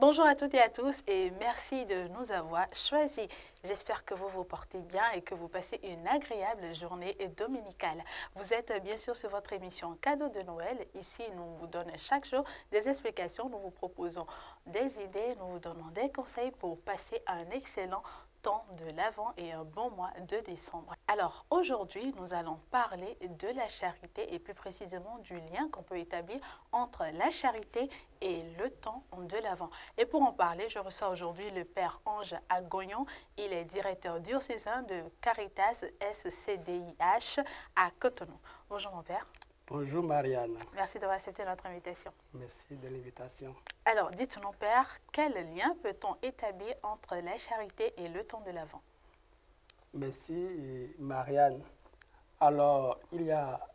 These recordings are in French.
Bonjour à toutes et à tous et merci de nous avoir choisis. J'espère que vous vous portez bien et que vous passez une agréable journée dominicale. Vous êtes bien sûr sur votre émission Cadeau de Noël. Ici, nous vous donnons chaque jour des explications, nous vous proposons des idées, nous vous donnons des conseils pour passer un excellent temps de l'Avent et un bon mois de décembre. Alors aujourd'hui, nous allons parler de la charité et plus précisément du lien qu'on peut établir entre la charité et le temps de l'Avent. Et pour en parler, je reçois aujourd'hui le Père Ange Agoyon. Il est directeur diocésain de Caritas SCDIH à Cotonou. Bonjour mon Père. Bonjour Marianne. Merci d'avoir accepté notre invitation. Merci de l'invitation. Alors, dites-nous Père, quel lien peut-on établir entre la charité et le temps de l'Avent? Merci Marianne. Alors, il y a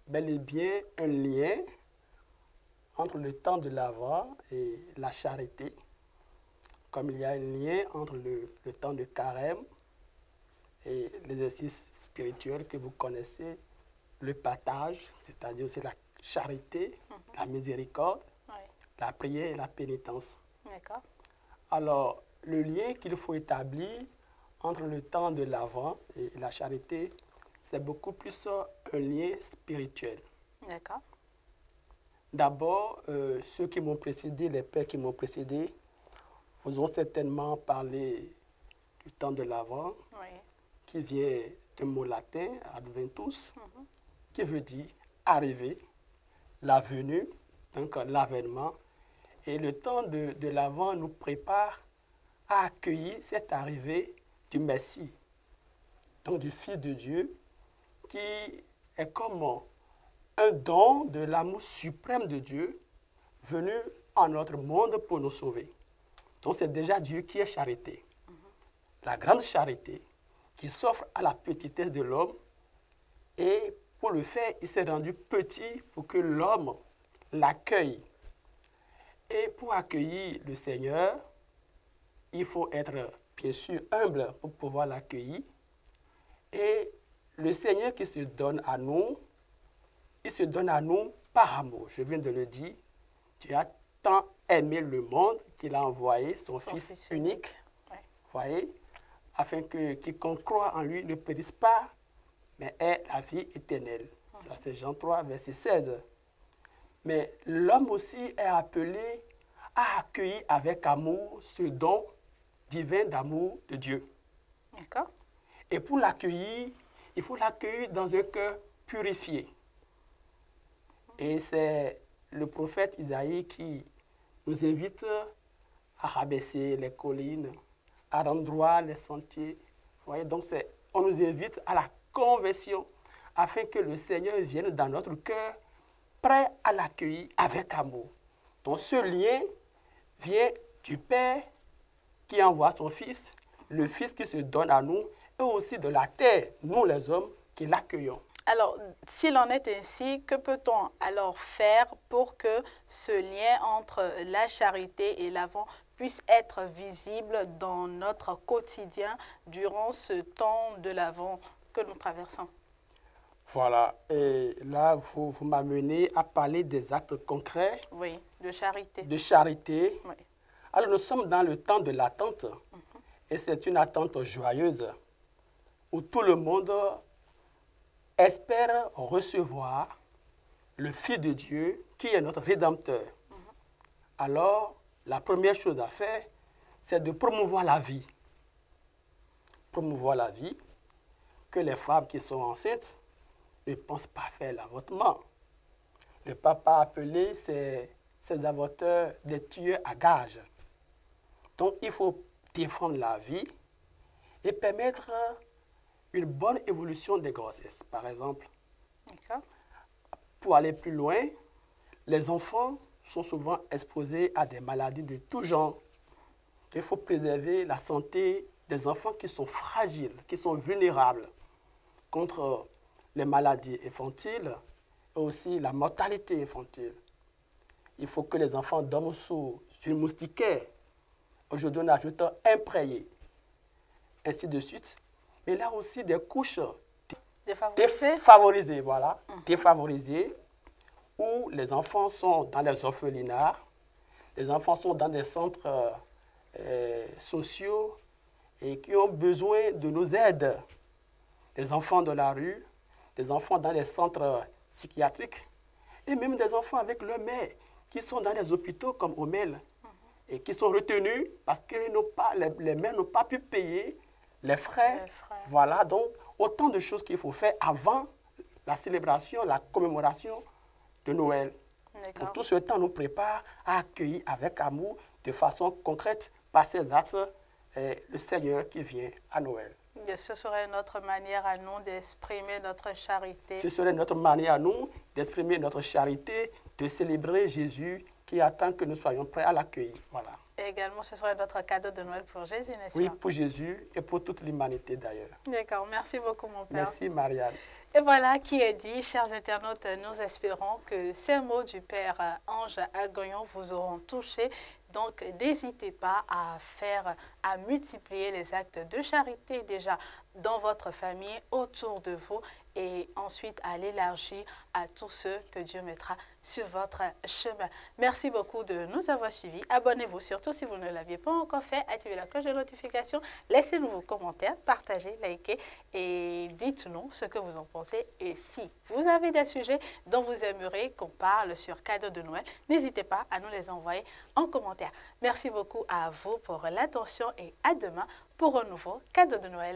bel et bien un lien entre le temps de l'Avent et la charité, comme il y a un lien entre le temps de carême et l'exercice spirituel que vous connaissez, le partage, c'est-à-dire aussi la charité, la miséricorde, la prière et la pénitence. D'accord. Alors, le lien qu'il faut établir entre le temps de l'Avent et la charité, c'est beaucoup plus un lien spirituel. D'accord. D'abord, ceux qui m'ont précédé, les pères qui m'ont précédé, vous ont certainement parlé du temps de l'Avent, qui vient d'un mot latin, adventus, qui veut dire arriver, la venue, donc l'avènement. Et le temps de l'Avent nous prépare à accueillir cette arrivée du Messie, donc du Fils de Dieu, qui est comme un don de l'amour suprême de Dieu venu en notre monde pour nous sauver. Donc c'est déjà Dieu qui est charité. La grande charité qui s'offre à la petitesse de l'homme, et pour le faire, il s'est rendu petit pour que l'homme l'accueille. Et pour accueillir le Seigneur, il faut être bien sûr humble pour pouvoir l'accueillir. Et le Seigneur qui se donne à nous, il se donne à nous par amour. Je viens de le dire, Dieu a tant aimé le monde qu'il a envoyé son Fils unique, voyez, afin que quiconque croit en lui ne périsse pas, mais ait la vie éternelle. Ça c'est Jean 3, verset 16. Mais l'homme aussi est appelé à accueillir avec amour ce don divin d'amour de Dieu. D'accord. Et pour l'accueillir, il faut l'accueillir dans un cœur purifié. Et c'est le prophète Isaïe qui nous invite à rabaisser les collines, à rendre droit les sentiers. Vous voyez, donc on nous invite à la conversion afin que le Seigneur vienne dans notre cœur, prêt à l'accueillir avec amour. Donc ce lien vient du Père qui envoie son Fils, le Fils qui se donne à nous, et aussi de la terre, nous les hommes, qui l'accueillons. Alors, s'il en est ainsi, que peut-on alors faire pour que ce lien entre la charité et l'Avent puisse être visible dans notre quotidien durant ce temps de l'Avent que nous traversons? Voilà, et là, vous m'amenez à parler des actes concrets. Oui, de charité. De charité. Oui. Alors, nous sommes dans le temps de l'attente, et c'est une attente joyeuse, où tout le monde espère recevoir le Fils de Dieu, qui est notre Rédempteur. Alors, la première chose à faire, c'est de promouvoir la vie. Promouvoir la vie, que les femmes qui sont enceintes ne pensent pas faire l'avortement. Le pape a appelé ces avorteurs des tueurs à gages. Donc, il faut défendre la vie et permettre une bonne évolution des grossesses. Par exemple, pour aller plus loin, les enfants sont souvent exposés à des maladies de tout genre. Il faut préserver la santé des enfants qui sont fragiles, qui sont vulnérables contre les maladies infantiles et aussi la mortalité infantile. Il faut que les enfants dorment sous une moustiquaire. Aujourd'hui, on ajoute imprégnée, ainsi de suite. Mais là aussi, des couches défavorisées, voilà, défavorisées, où les enfants sont dans les orphelinats, les enfants sont dans des centres sociaux et qui ont besoin de nos aides. Des enfants de la rue, des enfants dans les centres psychiatriques et même des enfants avec leur mère qui sont dans les hôpitaux comme Omel et qui sont retenus parce que les mères n'ont pas pu payer les frais. Voilà, donc autant de choses qu'il faut faire avant la célébration, la commémoration de Noël. Pour tout ce temps, nous prépare à accueillir avec amour, de façon concrète, par ces actes, le Seigneur qui vient à Noël. Et ce serait notre manière à nous d'exprimer notre charité. Ce serait notre manière à nous d'exprimer notre charité, de célébrer Jésus qui attend que nous soyons prêts à l'accueillir. Voilà. Et également, ce serait notre cadeau de Noël pour Jésus, n'est-ce pas? Oui, pour Jésus et pour toute l'humanité d'ailleurs. D'accord, merci beaucoup mon Père. Merci Marianne. Et voilà qui est dit, chers internautes, nous espérons que ces mots du Père Ange Agoyon vous auront touché. Donc, n'hésitez pas à multiplier les actes de charité déjà dans votre famille, autour de vous, et ensuite à l'élargir à tous ceux que Dieu mettra sur votre chemin. Merci beaucoup de nous avoir suivis. Abonnez-vous surtout si vous ne l'aviez pas encore fait. Activez la cloche de notification. Laissez-nous vos commentaires, partagez, likez et dites-nous ce que vous en pensez. Et si vous avez des sujets dont vous aimeriez qu'on parle sur Cadeau de Noël, n'hésitez pas à nous les envoyer en commentaire. Merci beaucoup à vous pour l'attention et à demain pour un nouveau Cadeau de Noël.